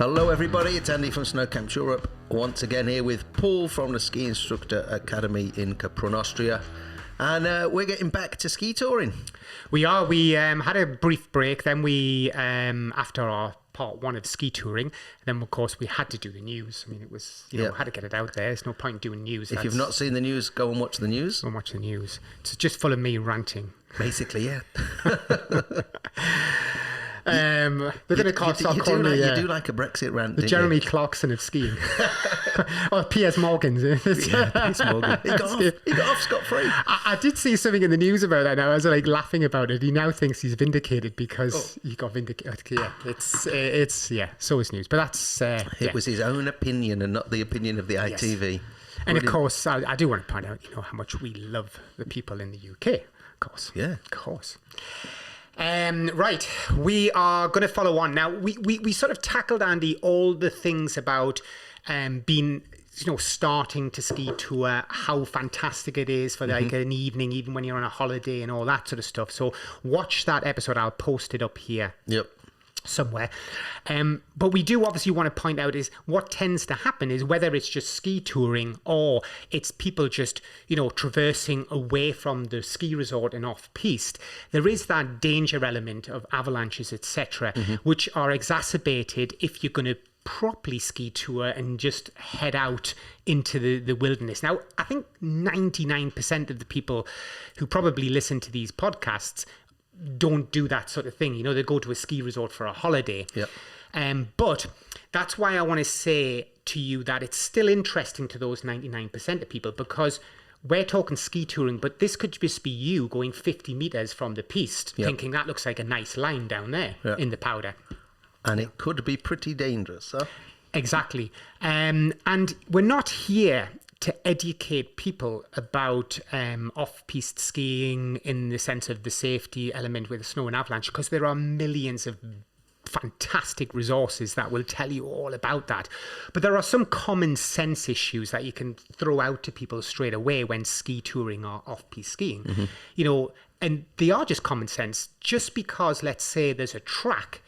Hello everybody, it's Andy from Snow Camps Europe, once again here with Paul from the Ski Instructor Academy in Kaprun, Austria, and we're getting back to ski touring. We are. We had a brief break, then we, after our part one of ski touring, then of course we had to do the news. I mean, it was, had to get it out there. There's no point doing news. If you've not seen the news, go and watch the news. Go and watch the news. It's just full of me ranting. Basically, yeah. They're going to start calling me... You do like a Brexit rant, the Jeremy Clarkson of skiing. Or Piers Morgan's. Piers Morgan. He got off scot-free. I did see something in the news about that, and I was like laughing about it. He now thinks he's vindicated because he got vindicated. Yeah, it's so is news. But that's... It was his own opinion and not the opinion of the ITV. Yes. And of course, I do want to point out, how much we love the people in the UK. Of course. Yeah. Of course. Right, we are going to follow on now. We sort of tackled, Andy, all the things about being, starting to ski tour, how fantastic it is for like an evening, even when you're on a holiday and all that sort of stuff. So watch that episode. I'll post it up here. Yep. Somewhere. But we do obviously want to point out is what tends to happen is whether it's just ski touring or it's people just, traversing away from the ski resort and off-piste, there is that danger element of avalanches, etc., which are exacerbated if you're going to properly ski tour and just head out into the wilderness. Now, I think 99% of the people who probably listen to these podcasts don't do that sort of thing. They go to a ski resort for a holiday. Yep. But that's why I want to say to you that it's still interesting to those 99% of people, because we're talking ski touring, but this could just be you going 50 meters from the piste, thinking that looks like a nice line down there in the powder. And it could be pretty dangerous, huh? Exactly. And we're not here to educate people about off-piste skiing in the sense of the safety element with the snow and avalanche, because there are millions of fantastic resources that will tell you all about that. But there are some common sense issues that you can throw out to people straight away when ski touring or off-piste skiing. And they are just common sense. Just because, let's say, there's a track,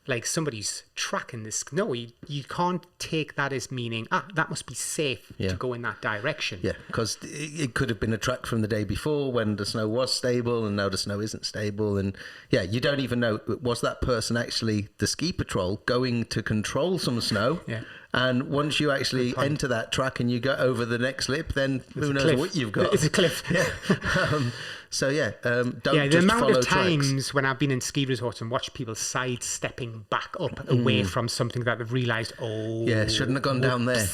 like somebody's tracking this. No, you can't take that as meaning, that must be safe to go in that direction. Yeah, because it could have been a track from the day before when the snow was stable and now the snow isn't stable. And you don't even know, was that person actually the ski patrol going to control some snow? Yeah. And once you actually enter that track and you go over the next lip, then who knows what you've got. It's a cliff. Don't the just amount follow of times tracks. when I've been in ski resorts and watched people sidestepping back up away from something that they've realised, shouldn't have gone down there.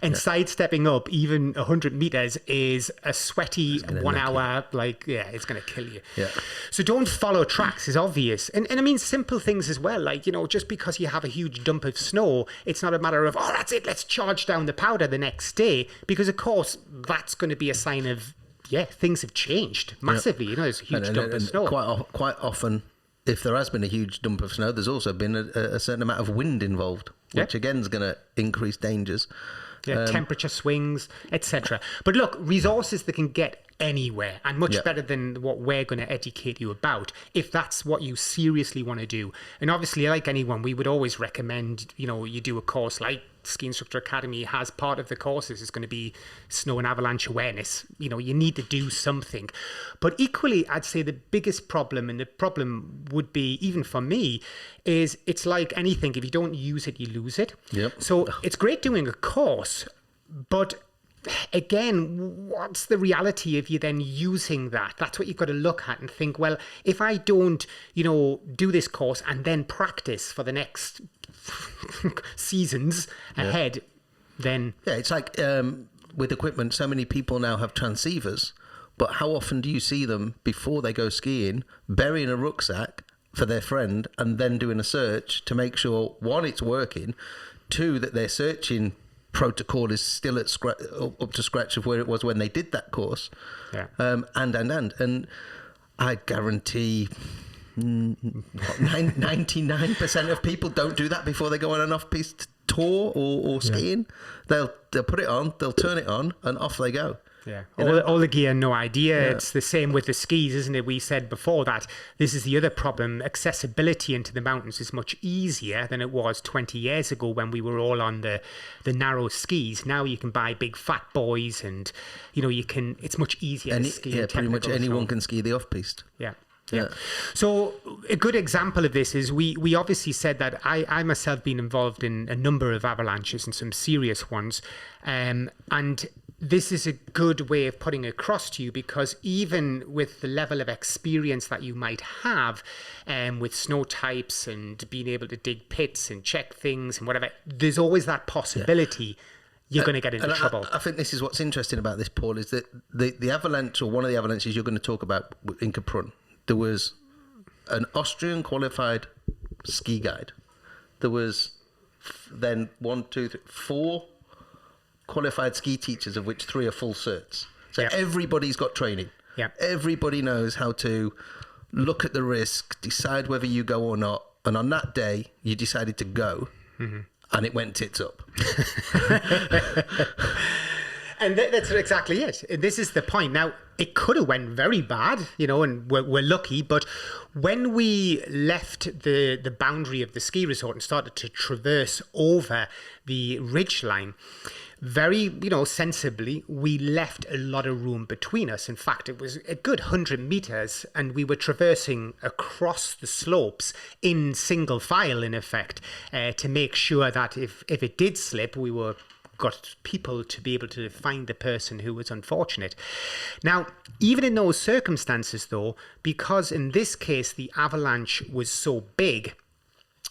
And sidestepping up even 100 metres is a sweaty 1 hour, it's going to kill you. Yeah. So don't follow tracks is obvious. And I mean simple things as well, like, just because you have a huge dump of snow, it's not a matter of, that's it, let's charge down the powder the next day, because of course that's going to be a sign of, things have changed massively. There's a huge dump of snow. Quite often, if there has been a huge dump of snow, there's also been a certain amount of wind involved, which again is going to increase dangers. Temperature swings, etc. But look, resources that can get anywhere, and much better than what we're going to educate you about, if that's what you seriously want to do. And obviously, like anyone, we would always recommend, you do a course like Ski Instructor Academy has. Part of the courses is going to be snow and avalanche awareness. You need to do something. But equally, I'd say the biggest problem, and the problem would be, even for me, is it's like anything. If you don't use it, you lose it. Yep. So it's great doing a course, but again, what's the reality of you then using that? That's what you've got to look at and think, well, if I don't, do this course and then practice for the next seasons ahead, then... Yeah, it's like with equipment, so many people now have transceivers, but how often do you see them before they go skiing burying a rucksack for their friend and then doing a search to make sure, one, it's working, two, that their searching protocol is still up to scratch of where it was when they did that course. And I guarantee 99% of people don't do that before they go on an off-piste tour or skiing. They'll put it on, they'll turn it on, and off they go. Yeah. You know? All the gear, no idea. Yeah. It's the same with the skis, isn't it? We said before that this is the other problem. Accessibility into the mountains is much easier than it was 20 years ago when we were all on the narrow skis. Now you can buy big fat boys, and it's much easier to ski. Yeah, pretty much anyone can ski the off-piste. Yeah. Yeah. So a good example of this is we obviously said that I myself been involved in a number of avalanches and some serious ones. And this is a good way of putting it across to you, because even with the level of experience that you might have with snow types and being able to dig pits and check things and whatever, there's always that possibility you're going to get into trouble. I think this is what's interesting about this, Paul, is that the avalanche, or one of the avalanches you're going to talk about in Kaprun, there was an Austrian qualified ski guide. There was then 4 qualified ski teachers, of which 3 are full certs. So everybody's got training. Yeah. Everybody knows how to look at the risk, decide whether you go or not. And on that day, you decided to go, and it went tits up. And that's exactly it. This is the point. Now, it could have went very bad, and we're lucky. But when we left the boundary of the ski resort and started to traverse over the ridge line, very, sensibly, we left a lot of room between us. In fact, it was a good 100 meters, and we were traversing across the slopes in single file, in effect, to make sure that if it did slip, we got people to be able to find the person who was unfortunate. Now, even in those circumstances, though, because in this case the avalanche was so big,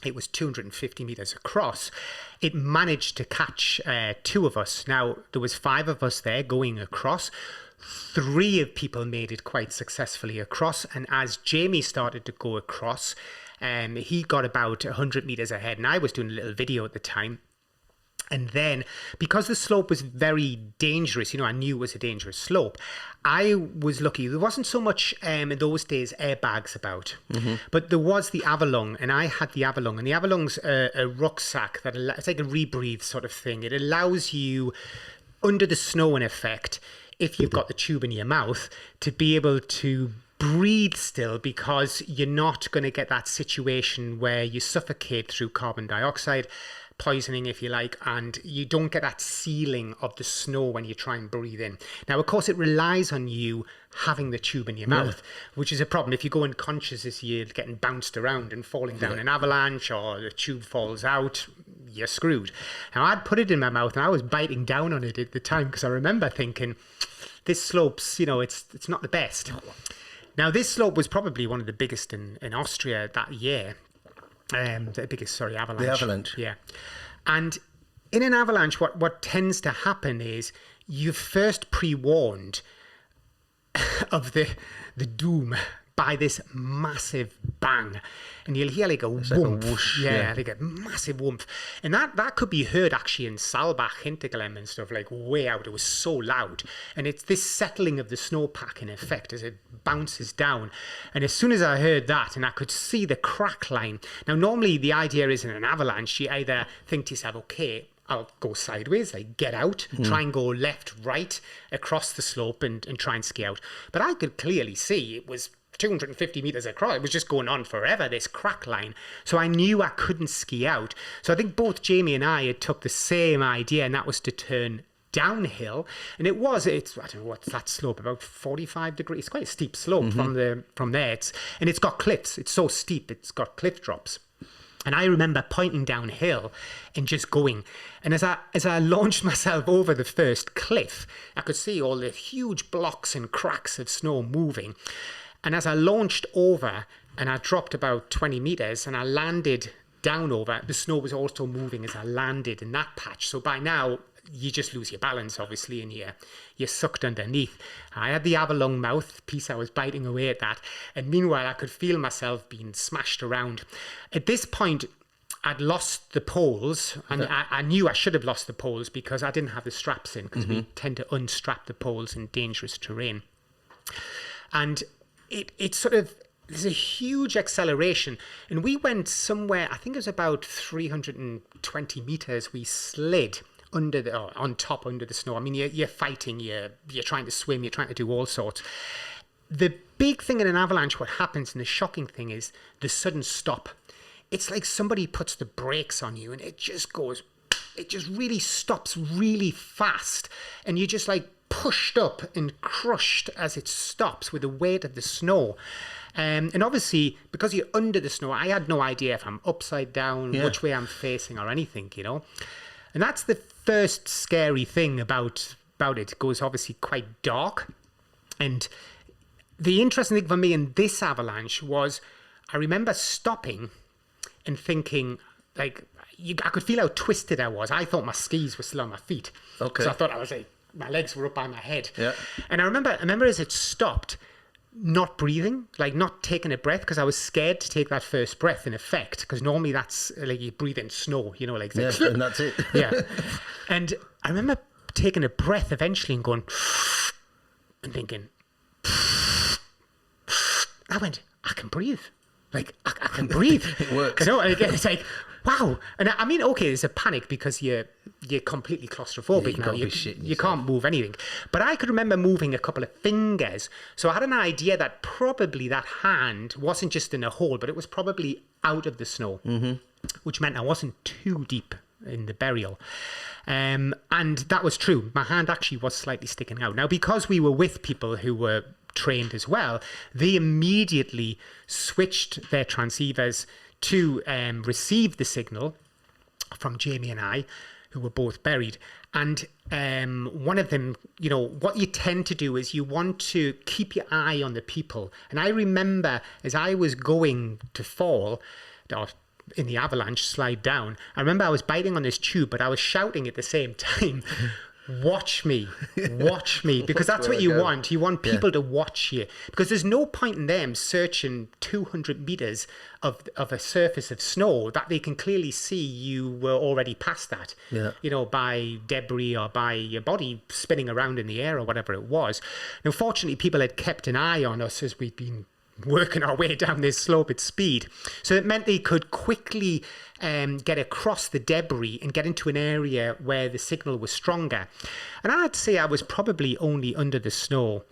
it was 250 meters across, it managed to catch 2 of us. Now, there was 5 of us there going across. 3 of people made it quite successfully across, and as Jamie started to go across, he got about 100 meters ahead, and I was doing a little video at the time. And then, because the slope was very dangerous, I knew it was a dangerous slope, I was lucky. There wasn't so much, in those days, airbags about. But there was the Avalanche, and I had the Avalanche. And the Avalanche's a rucksack it's like a rebreathe sort of thing. It allows you, under the snow in effect, if you've got the tube in your mouth, to be able to breathe still, because you're not going to get that situation where you suffocate through carbon dioxide poisoning, if you like, and you don't get that sealing of the snow when you try and breathe in. Now, of course, it relies on you having the tube in your mouth, which is a problem. If you go unconscious as you're getting bounced around and falling down an avalanche, or the tube falls out, you're screwed. Now, I'd put it in my mouth, and I was biting down on it at the time, because I remember thinking, this slope's, it's not the best. Now, this slope was probably one of the biggest in Austria that year. The biggest, avalanche. The avalanche. Yeah. And in an avalanche, what tends to happen is you're first pre-warned of the doom by this massive bang. And you'll hear like a whoomph. Like a whoosh, like a massive whoomph. And that could be heard actually in Saalbach, Hinterglemm and stuff, like way out. It was so loud. And it's this settling of the snowpack in effect as it bounces down. And as soon as I heard that, and I could see the crack line. Now, normally the idea is in an avalanche, you either think to yourself, okay, I'll go sideways, like get out, try and go left, right, across the slope and try and ski out. But I could clearly see it was 250 meters across. It was just going on forever, this crack line. So I knew I couldn't ski out. So I think both Jamie and I had took the same idea, and that was to turn downhill. And I don't know what's that slope, about 45 degrees. It's quite a steep slope from there. And it's got cliffs. It's so steep, it's got cliff drops. And I remember pointing downhill and just going. And as I launched myself over the first cliff, I could see all the huge blocks and cracks of snow moving. And as I launched over and I dropped about 20 meters and I landed down over, the snow was also moving as I landed in that patch. So by now, you just lose your balance, obviously, and you're sucked underneath. I had the Avalanche mouthpiece. I was biting away at that. And meanwhile, I could feel myself being smashed around. At this point, I'd lost the poles, and I knew I should have lost the poles because I didn't have the straps in, because we tend to unstrap the poles in dangerous terrain. And it sort of, there's a huge acceleration, and we went somewhere, I think it was about 320 meters, we slid on top under the snow. I mean, you're fighting, you're trying to swim, you're trying to do all sorts. The big thing in an avalanche, what happens, and the shocking thing is the sudden stop. It's like somebody puts the brakes on you and it just really stops really fast. And you're just like pushed up and crushed as it stops with the weight of the snow. And obviously, because you're under the snow, I had no idea if I'm upside down, which way I'm facing or anything, you know. And that's the first scary thing about it. It goes obviously quite dark. And the interesting thing for me in this avalanche was I remember stopping and thinking, like, I could feel how twisted I was. I thought my skis were still on my feet. Okay. So I thought I was like, my legs were up by my head. Yeah. And I remember as it stopped, not breathing, like not taking a breath, because I was scared to take that first breath in effect, because normally that's like you breathe in snow, you know, like and that's it. Yeah. And I remember taking a breath eventually and going and thinking, I went, I can breathe. Like, I can breathe. It works. You know, and again, it's like, wow. And I mean, okay, there's a panic because you're completely claustrophobic now. You can't move anything. But I could remember moving a couple of fingers. So I had an idea that probably that hand wasn't just in a hole, but it was probably out of the snow, which meant I wasn't too deep in the burial. And that was true. My hand actually was slightly sticking out. Now, because we were with people who were trained as well, they immediately switched their transceivers to receive the signal from Jamie and I, who were both buried. And one of them, you know, what you tend to do is you want to keep your eye on the people. And I remember as I was going to fall, or in the avalanche, slide down, I remember I was biting on this tube, but I was shouting at the same time, watch me, because that's what you want. You want people to watch you, because there's no point in them searching 200 meters of a surface of snow that they can clearly see you were already past that, you know, by debris or by your body spinning around in the air or whatever it was. Now, fortunately, people had kept an eye on us as we'd been working our way down this slope at speed. So it meant they could quickly get across the debris and get into an area where the signal was stronger. And I'd say I was probably only under the snow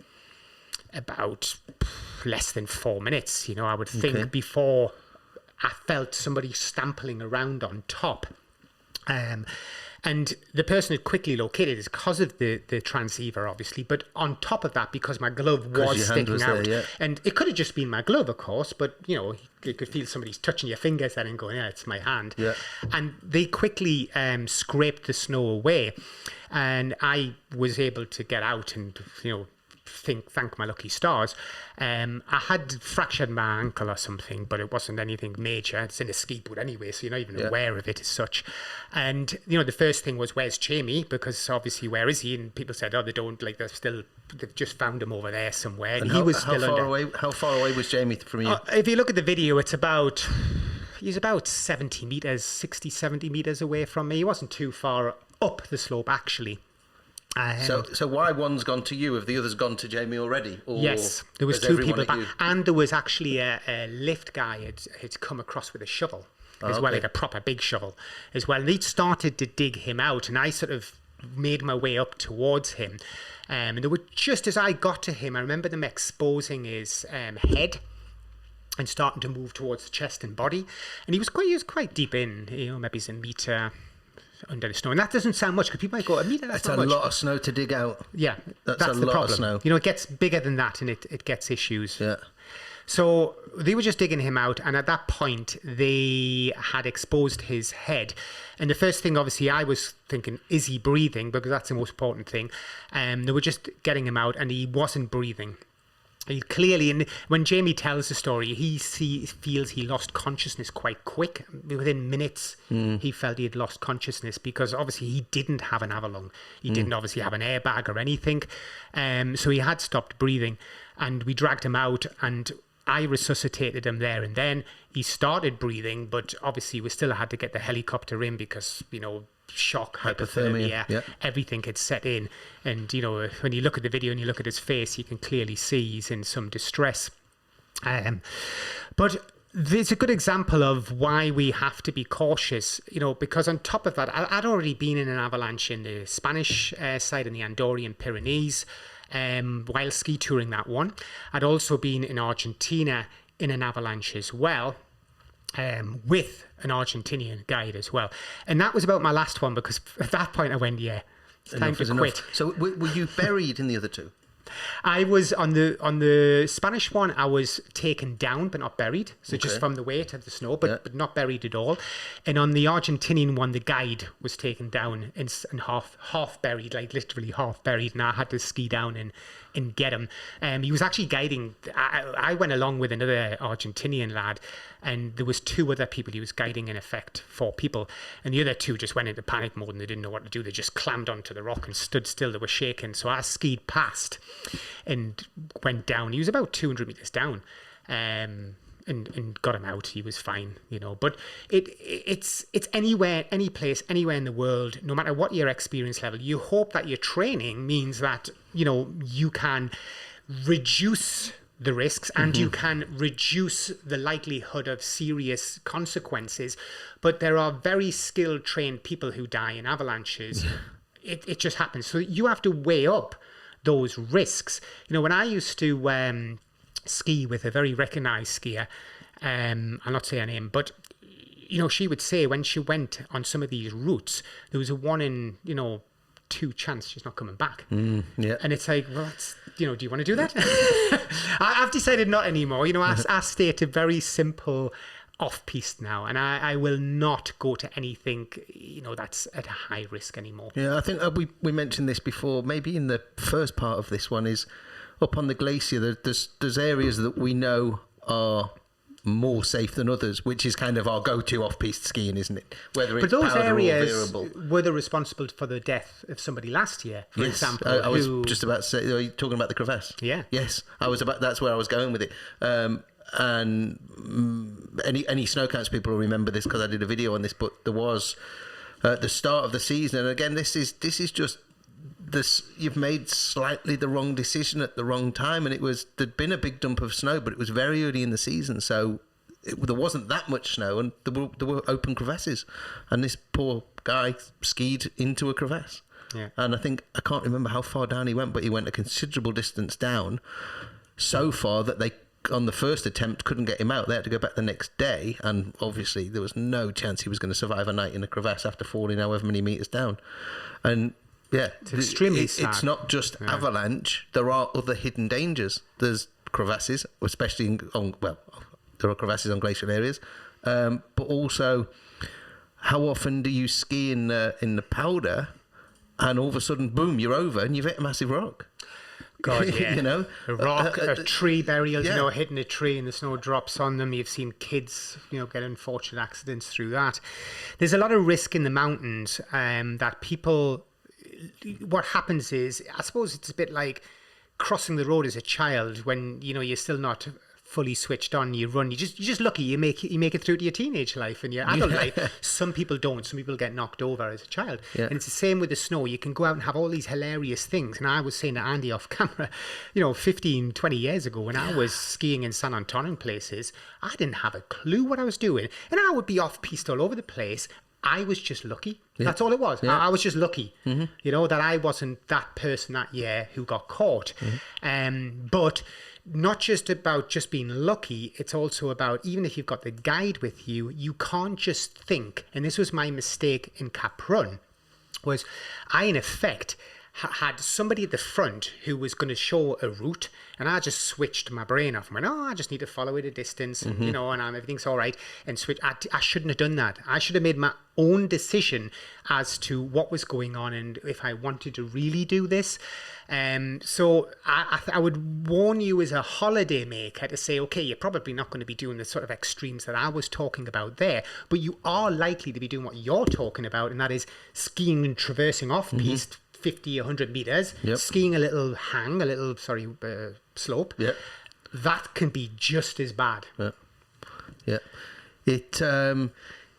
about less than 4 minutes, you know, I would think, before I felt somebody stamping around on top. And the person had quickly located is because of the transceiver, obviously. But on top of that, because my glove was sticking out. There, and it could have just been my glove, of course. But, you know, you could feel somebody's touching your fingers then and going, yeah, it's my hand. Yeah. And they quickly scraped the snow away. And I was able to get out and, you know, thank my lucky stars. I had fractured my ankle or something, but it wasn't anything major. It's in a ski boot anyway, so you're not even aware of it as such. And, you know, the first thing was, where's Jamie? Because obviously, where is he? And people said, oh, they've just found him over there somewhere. And he was still under. How far away was Jamie from you? If you look at the video, he's about 70 meters away from me. He wasn't too far up the slope, actually. So why one's gone to you? Have the others gone to Jamie already? Or yes, there was 2 people back, and there was actually a lift guy had come across with a shovel as well, like a proper big shovel as well. And he started to dig him out, and I sort of made my way up towards him. And there were, just as I got to him, I remember them exposing his head and starting to move towards the chest and body. And he was quite deep in, you know, maybe he's a meter under the snow, and that doesn't sound much because people might go, a meter, that's not much. It's a lot of snow to dig out. Yeah, that's the problem. Of snow. You know, it gets bigger than that, and it gets issues. Yeah. So they were just digging him out, and at that point they had exposed his head. And the first thing, obviously, I was thinking, is he breathing? Because that's the most important thing. They were just getting him out, and he wasn't breathing. He clearly, and when Jamie tells the story, he feels he lost consciousness quite quick. Within minutes, he felt he had lost consciousness because obviously he didn't have an avalon. He didn't obviously have an airbag or anything. So he had stopped breathing, and we dragged him out, and I resuscitated him there and then. He started breathing, but obviously we still had to get the helicopter in because, you know, shock, hypothermia, everything had set in. And, you know, when you look at the video and you look at his face, you can clearly see he's in some distress. But there's a good example of why we have to be cautious, because on top of that, I'd already been in an avalanche in the Spanish side in the Andorran Pyrenees while ski touring that one. I'd also been in Argentina in an avalanche as well, with an Argentinian guide as well. And that was about my last one, because at that point I went, yeah, it's time to quit. So were you buried in the other two? I was on the Spanish one. I was taken down but not buried, so just from the weight of the snow, but not buried at all. And on the Argentinian one, the guide was taken down and half buried, like literally half buried, and I had to ski down and get him. He was actually guiding. I went along with another Argentinian lad, and there was 2 other people he was guiding, in effect 4 people, and the other 2 just went into panic mode and they didn't know what to do. They just clammed onto the rock and stood still. They were shaking. So I skied past and went down. He was about 200 meters down, and got him out. He was fine, But it's anywhere, any place, anywhere in the world, no matter what your experience level. You hope that your training means that you can reduce the risks and you can reduce the likelihood of serious consequences. But there are very skilled, trained people who die in avalanches. It just happens. So you have to weigh up those risks. When I used to ski with a very recognized skier, I'll not say her name, but she would say when she went on some of these routes, there was a 1 in 2 chance she's not coming back. And it's like, well, that's, do you want to do that? I've decided not anymore. I stay at a very simple off-piste now, and I will not go to anything that's at a high risk anymore. Yeah, I think we mentioned this before, maybe in the first part of this one, is up on the glacier, there's areas that we know are more safe than others, which is kind of our go-to off-piste skiing, isn't it? Whether it's those powder areas or variable. Were they responsible for the death of somebody last year, for example? I was just about to say, are you talking about the crevasse? Yeah. Yes, that's where I was going with it. And any snow counts people will remember this, because I did a video on this, but there was at the start of the season, and again, this is just this, you've made slightly the wrong decision at the wrong time, and there'd been a big dump of snow, but it was very early in the season, so there wasn't that much snow, and there were open crevasses, and this poor guy skied into a crevasse. And I can't remember how far down he went, but he went a considerable distance down, so far that they, on the first attempt, couldn't get him out. They had to go back the next day, and obviously there was no chance he was going to survive a night in a crevasse after falling however many meters down. And it's extremely sad. It's not just avalanche. There are other hidden dangers. There's crevasses, especially there are crevasses on glacial areas, but also, how often do you ski in the powder, and all of a sudden, boom, you're over, and you've hit a massive rock. God, yeah. A rock, a tree burial, hitting a tree and the snow drops on them. You've seen kids, get unfortunate accidents through that. There's a lot of risk in the mountains that people, what happens is, I suppose it's a bit like crossing the road as a child when, you're still not fully switched on. You run, you're just lucky you make it through to your teenage life and your adult life. Some people don't. Some people get knocked over as a child. And it's the same with the snow. You can go out and have all these hilarious things. And I was saying to Andy off camera, 15, 20 years ago, when I was skiing in San Antonio places, I didn't have a clue what I was doing. And I would be off-piste all over the place. I was just lucky. That's all it was. I was just lucky, that I wasn't that person that year who got caught. But not just about just being lucky, it's also about, even if you've got the guide with you, you can't just think, and this was my mistake in Kaprun, was I, in effect, had somebody at the front who was going to show a route, and I just switched my brain off and went, I just need to follow it a distance, and, and everything's all right, and switch. I shouldn't have done that. I should have made my own decision as to what was going on and if I wanted to really do this. So I would warn you as a holiday maker to say, okay, you're probably not going to be doing the sort of extremes that I was talking about there, but you are likely to be doing what you're talking about, and that is skiing and traversing off-piste 50, 100 meters, skiing a little slope. That can be just as bad.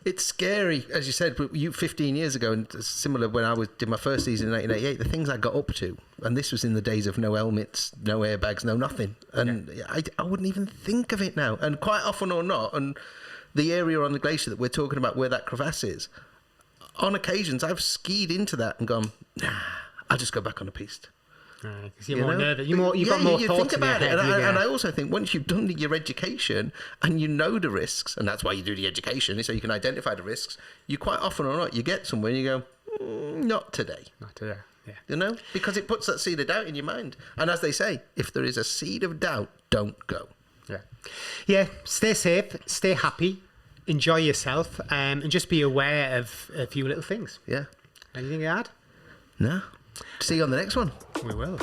It's scary, as you said. You 15 years ago, and similar when I did my first season in 1988. The things I got up to, and this was in the days of no helmets, no airbags, no nothing, and I wouldn't even think of it now. And quite often or not, and the area on the glacier that we're talking about, where that crevasse is, on occasions I've skied into that and gone, nah, I'll just go back on the piste. Because you're more nervous. You've got more thoughts think about in your it. head. And I also think once you've done your education and you know the risks, and that's why you do the education, so you can identify the risks, you quite often or not, you get somewhere and you go, not today. Not today, yeah. You know? Because it puts that seed of doubt in your mind. And as they say, if there is a seed of doubt, don't go. Yeah. Yeah, stay safe, stay happy, enjoy yourself, and just be aware of a few little things. Yeah. Anything to add? No. See you on the next one. We will.